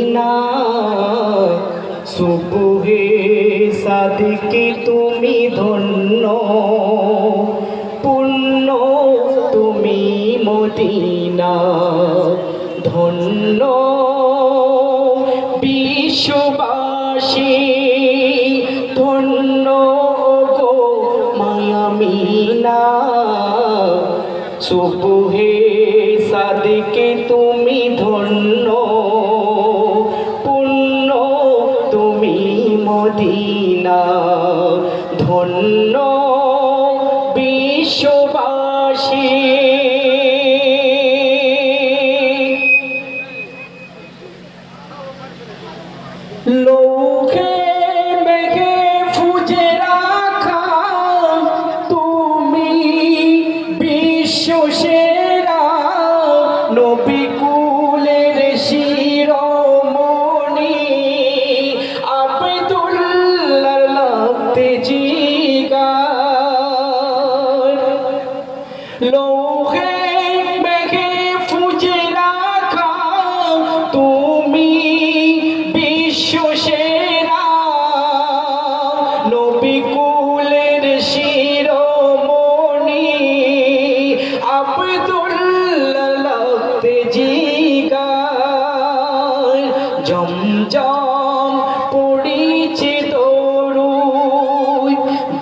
না সুবহে সাদিকে তুমি ধন্য পুণ্য তুমি মদিনা ধন্য বিশ্ববাসী ধন্য গো মায়ামিনা সুবহে সাদিকে তুমি ধন্য পুণ্য তুমি মদিনা ধন্য বিশ্ববাসী লোকে মেঘে ফুজে রাখা তুমি বিশ্ব সেরা নবী কুলের শিরোমণি আব্দুল্লাহ লাগতে জিগার লোকে মেঘে ফুজে রাখা তুমি বিশ্ব সেরা নবী কুলের শিরোমণি আব্দুল্লাহ লাগতে জিগার জমজম পড়িছে দরুদ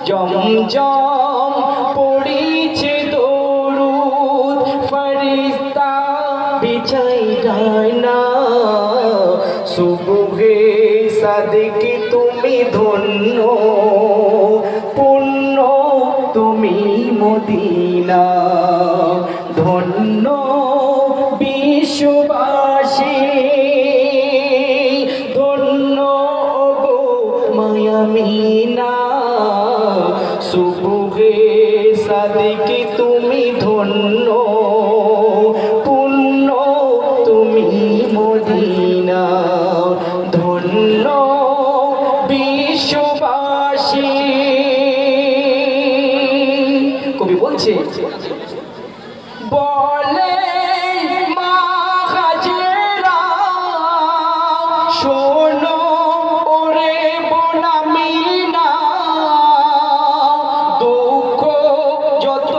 জমজম পড়িছে দরুদ ফেরেশতা বিছাই ডানা সুবহে সাদিকে তুমি ধন্য পুণ্য তুমি মদিনা ধন্য বিশ্ববাসী ধন্য গো মায়ামিনা সুবহে সাদিকে তুমি ধন্য পুণ্য তুমি মদিনা ধন্য বিশ্ববাসী কবি বলছে বলে মা হাজেরা শোনো ওরে বোনামিনা দুঃখ যত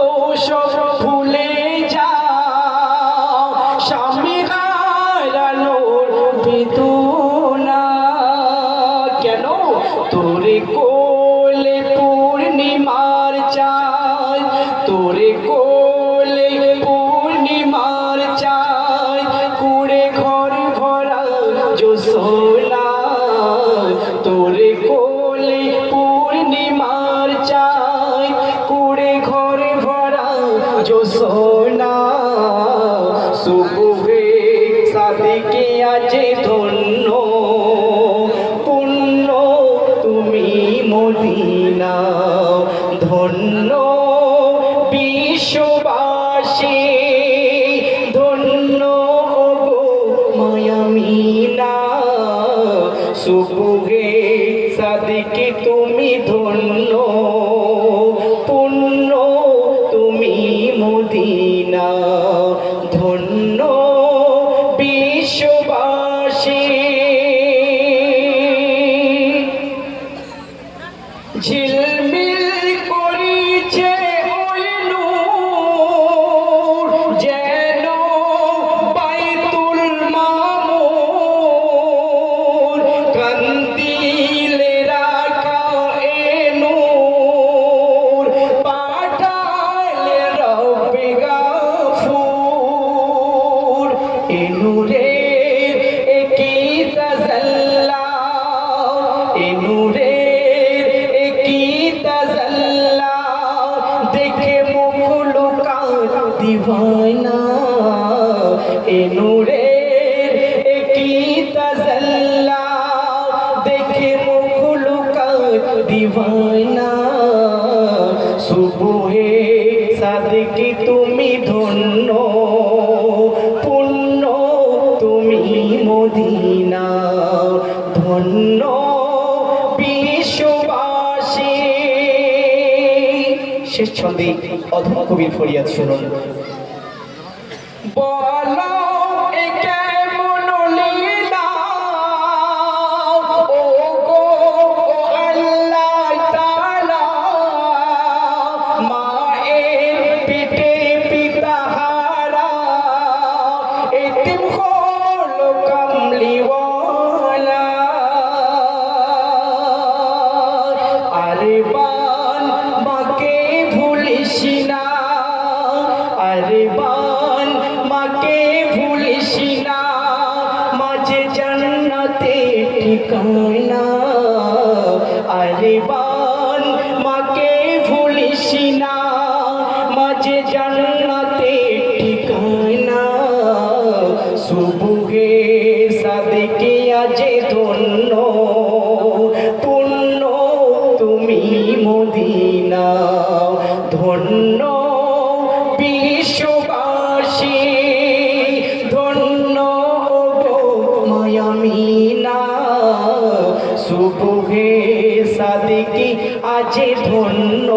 সব ভুলে যাও স্বামী হারানোর বেদনা কেন তোরে কোলে পূর্ণিমার চাঁদ তোরে কোলে পূর্ণিমার চাঁদ কুড়ে ঘর ভরা জোছনা তোরে কোলে পূর্ণিমার চাঁদ কুড়ে ঘর ভরা জোছনা সুবহে সাদিকে আছে ধন্য পুণ্য তুমি মদিনা ধন্য বিশ্ববাসী ধন্য গো মায়ামিনা সুবহে সাদিকে তুমি ধন্য পুণ্য তুমি মদিনা ধন্য বিশ্ববাসী ঝিলমিল করিছে ওই নূর যেন বাইতুল মামুর কান্দিলে রাখা এ নূর পাঠালে রব্বে গাফুর এ নূরের একই তাজাল্লা এ নূরের দেখে মুখলুকাত দিওয়ানা এ নূরের একই তাজাল্লা দেখে মুখলুকাত দিওয়ানা সুবহে সাদিকে তুমি ধন্য পুণ্য তুমি মদিনা ধন্য বিশ্ববাসী শেষ ছন্দে অধম কবির ফরিয়াদ শুনুন বলো এ কেমন লীলা ঠিকানা, আরে বান মাকে ভুলিস না, মাঝে জান্নাতে ঠিকানা। সুবহে সাদিকে আজে ধন্য, পুণ্য তুমি মদিনা, ধন্য বিশ্ববাসী, ধন্য গো মায়ামিনা। সুবহে সাদিকে আজে ধন্য,